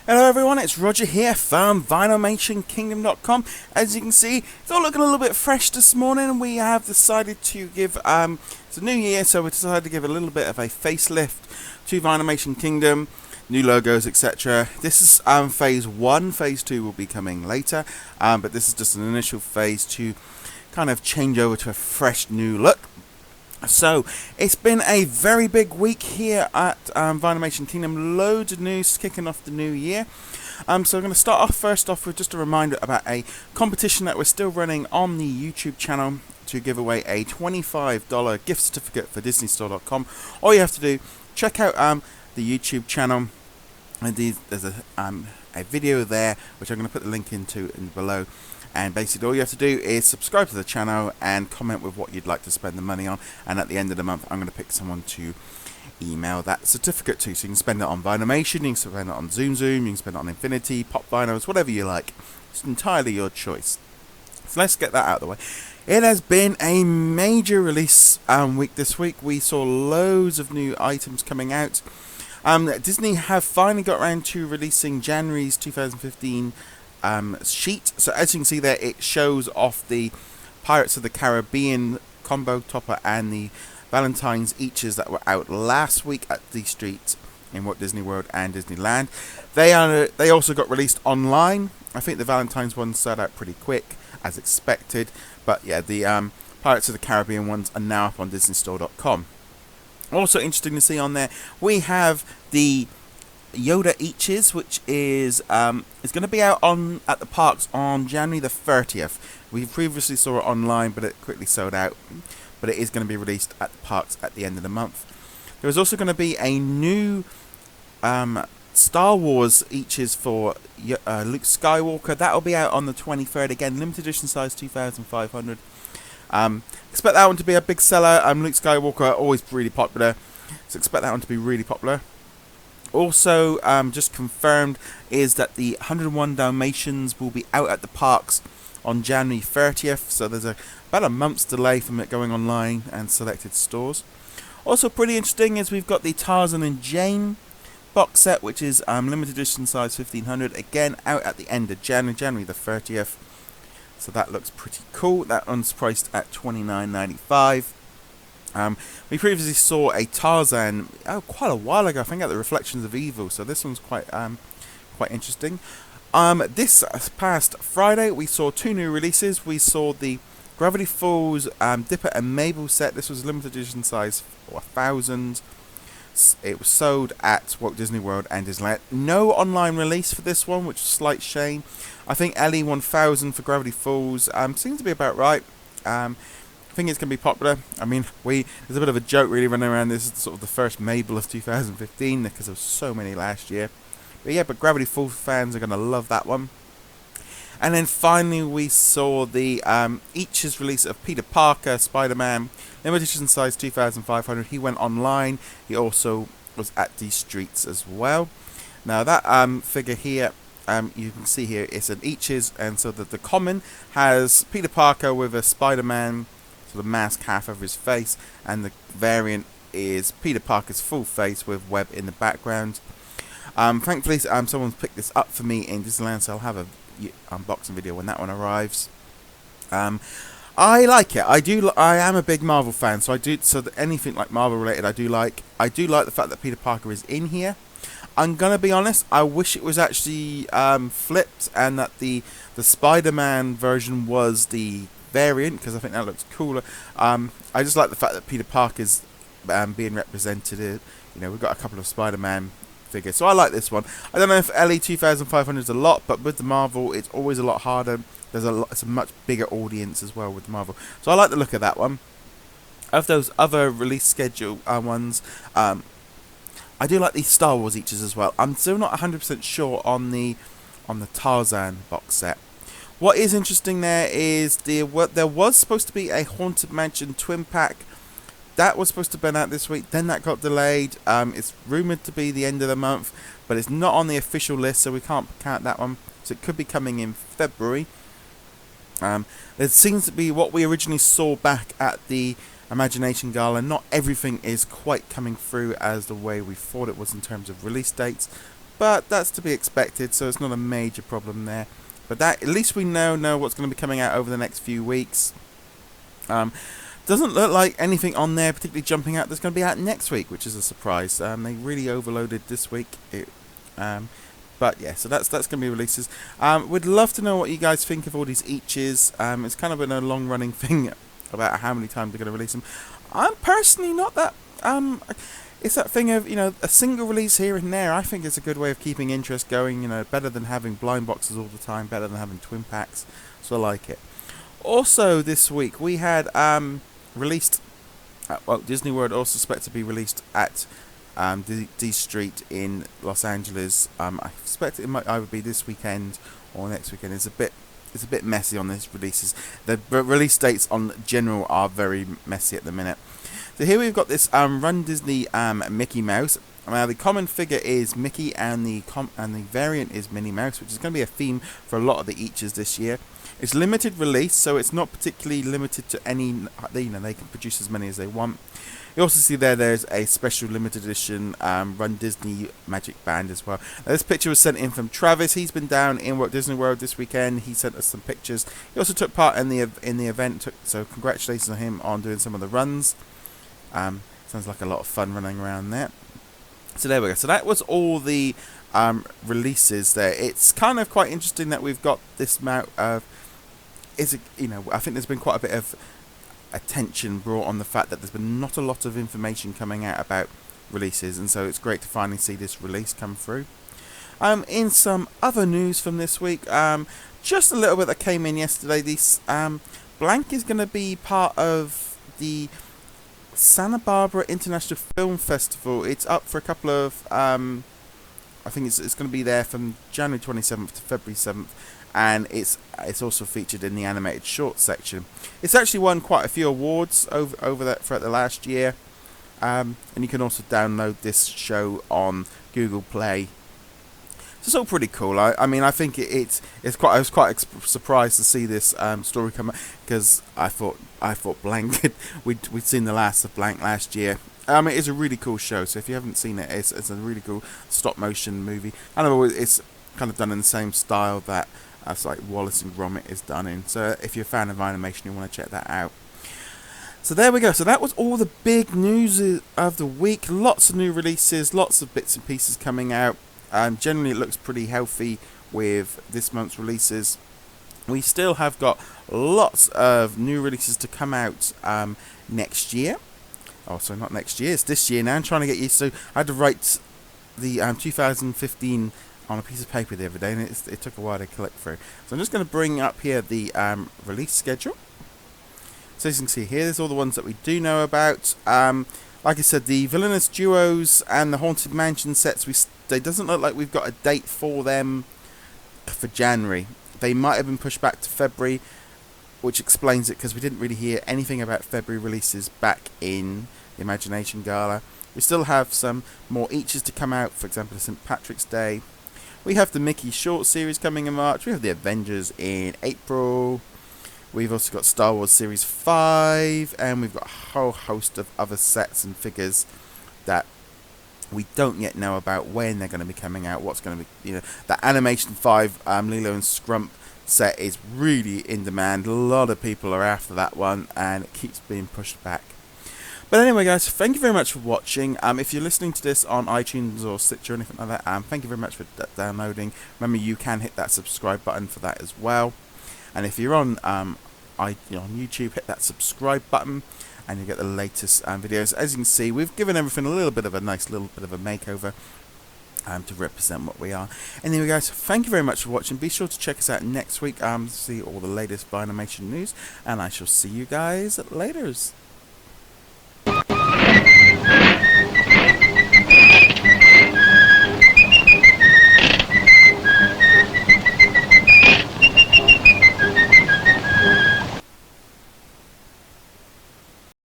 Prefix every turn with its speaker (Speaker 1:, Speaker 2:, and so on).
Speaker 1: Hello everyone, it's Roger here from Vinylmation Kingdom.com. As you can see, it's all looking a little bit fresh this morning. We have decided to give, it's a new year, so we decided to give a little bit of a facelift to Vinylmation Kingdom, new logos, etc. This is phase 1, phase 2 will be coming later, but this is just an initial phase to kind of change over to a fresh new look. So, it's been a very big week here at Vinylmation Kingdom. Loads of news kicking off the new year. So I'm going to start off first off with just a reminder about a competition that we're still running on the YouTube channel to give away a $25 gift certificate for DisneyStore.com. All you have to do, check out the YouTube channel. And there's a video there, which I'm going to put the link into below. And basically all you have to do is subscribe to the channel and comment with what you'd like to spend the money on. And at the end of the month, I'm going to pick someone to email that certificate to. So you can spend it on Vinylmation, you can spend it on Zoom, you can spend it on Infinity, Pop Vinyls, whatever you like. It's entirely your choice. So let's get that out of the way. It has been a major release week this week. We saw loads of new items coming out. Disney have finally got around to releasing January's 2015 sheet. So as you can see there, it shows off the Pirates of the Caribbean combo topper and the Valentine's Eachez that were out last week at the streets in Walt Disney World and Disneyland. They also got released online. I think the Valentine's ones sold out pretty quick, as expected. But yeah, the Pirates of the Caribbean ones are now up on DisneyStore.com. Also interesting to see on there, we have the Yoda Eachez, which is going to be out at the parks on January the 30th. We previously saw it online, but it quickly sold out. But it is going to be released at the parks at the end of the month. There is also going to be a new Star Wars Eachez for Luke Skywalker. That will be out on the 23rd. Again, limited edition size, 2,500. Expect that one to be a big seller. Luke Skywalker always really popular, so expect that one to be really popular. Also, just confirmed is that the 101 Dalmatians will be out at the parks on January 30th. So there's about a month's delay from it going online and selected stores. Also pretty interesting is we've got the Tarzan and Jane box set, which is limited edition size 1500. Again, out at the end of January the 30th. So that looks pretty cool. That one's priced at $29.95. We previously saw a Tarzan quite a while ago, I think, at the Reflections of Evil, so this one's quite interesting. This past Friday we saw two new releases. We saw the Gravity Falls Dipper and Mabel set. This was limited edition size 1,000. It was sold at Walt Disney World and Disneyland. No online release for this one, which is a slight shame. I think LE 1000 for Gravity Falls seems to be about right. I think it's going to be popular. I mean, there's a bit of a joke really running around. This is sort of the first Mabel of 2015 because there was so many last year. But yeah, but Gravity Falls fans are going to love that one. And then finally we saw the Eachez release of Peter Parker, Spider-Man, limited edition size 2,500. He went online. He also was at the streets as well. Now that figure here, you can see here, it's an Eachez, and so that the common has Peter Parker with a Spider-Man the mask half of his face, and the variant is Peter Parker's full face with web in the background. Thankfully, someone's picked this up for me in Disneyland, so I'll have a unboxing video when that one arrives. I like it. I am a big Marvel fan, so anything like Marvel related, I do like. I do like the fact that Peter Parker is in here. I'm gonna be honest, I wish it was actually flipped, and that the Spider-Man version was the variant, because I think that looks cooler. I just like the fact that Peter Parker's being represented. We've got a couple of Spider-Man figures, so I like this one. I don't know if LE 2500 is a lot, but with the Marvel, it's always a lot harder. It's a much bigger audience as well with the Marvel, so I like the look of that one. Of those other release schedule ones, I do like these Star Wars Eachez as well. I'm still not 100% sure on the Tarzan box set. What is interesting there is there was supposed to be a Haunted Mansion twin pack. That was supposed to have been out this week, then that got delayed. It's rumoured to be the end of the month, but it's not on the official list, so we can't count that one. So it could be coming in February. There seems to be what we originally saw back at the Imagination Gala. Not everything is quite coming through as the way we thought it was in terms of release dates, but that's to be expected, so it's not a major problem there. But that, at least we know what's going to be coming out over the next few weeks. Doesn't look like anything on there particularly jumping out that's going to be out next week, which is a surprise. They really overloaded this week. But yeah, so that's going to be releases. We'd love to know what you guys think of all these Eaches. It's kind of been a long-running thing about how many times they're going to release them. I'm personally not that. It's that thing of, a single release here and there. I think it's a good way of keeping interest going. Better than having blind boxes all the time. Better than having twin packs. So I like it. Also, this week we had released. Disney World also expected to be released at D Street in Los Angeles. I expect it might either be this weekend or next weekend. It's a bit messy on these releases. The release dates on general are very messy at the minute. So here we've got this RunDisney Mickey Mouse. Now the common figure is Mickey, and the variant is Minnie Mouse, which is going to be a theme for a lot of the Eaches this year. It's limited release, so it's not particularly limited to any. They can produce as many as they want. You also see there's a special limited edition RunDisney Magic Band as well. Now, this picture was sent in from Travis. He's been down in Walt Disney World this weekend. He sent us some pictures. He also took part in the event, so congratulations on him on doing some of the runs. Sounds like a lot of fun running around there. So there we go. So that was all the releases there. It's kind of quite interesting that we've got this amount of. I think there's been quite a bit of attention brought on the fact that there's been not a lot of information coming out about releases, and so it's great to finally see this release come through. In some other news from this week, just a little bit that came in yesterday. This Blank is going to be part of the Santa Barbara International Film Festival. It's up for a couple of I think it's going to be there from January 27th to February 7th, and it's also featured in the animated short section. It's actually won quite a few awards over that throughout the last year, and you can also download this show on Google Play. So it's all pretty cool. I mean, I think I was quite surprised to see this story come out, because I thought Blank we'd seen the last of Blank last year. It's a really cool show, so if you haven't seen it, it's a really cool stop motion movie. I know it's kind of done in the same style that like Wallace and Gromit is done in. So if you're a fan of animation, you want to check that out. So there we go. So that was all the big news of the week. Lots of new releases, lots of bits and pieces coming out. Generally, it looks pretty healthy with this month's releases. We still have got lots of new releases to come out next year. Oh, sorry, not next year. It's this year now. I'm trying to get used to. I had to write the 2015 on a piece of paper the other day, and it took a while to click through. So I'm just going to bring up here the release schedule. So as you can see here, there's all the ones that we do know about. Like I said, the Villainous Duos and the Haunted Mansion sets, it doesn't look like we've got a date for them for January. They might have been pushed back to February, which explains it, because we didn't really hear anything about February releases back in the Imagination Gala. We still have some more Eaches to come out, for example, St. Patrick's Day. We have the Mickey short series coming in March. We have the Avengers in April. We've also got Star Wars Series 5, and we've got a whole host of other sets and figures that we don't yet know about when they're going to be coming out, what's going to be, the Animation 5 Lilo and Scrump set is really in demand. A lot of people are after that one, and it keeps being pushed back. But anyway, guys, thank you very much for watching. If you're listening to this on iTunes or Stitcher or anything like that, thank you very much for downloading. Remember, you can hit that subscribe button for that as well. And if you're on on YouTube, hit that subscribe button, and you get the latest videos. As you can see, we've given everything a little bit of a makeover to represent what we are. Anyway, guys, thank you very much for watching. Be sure to check us out next week to see all the latest Vinylmation news, and I shall see you guys later.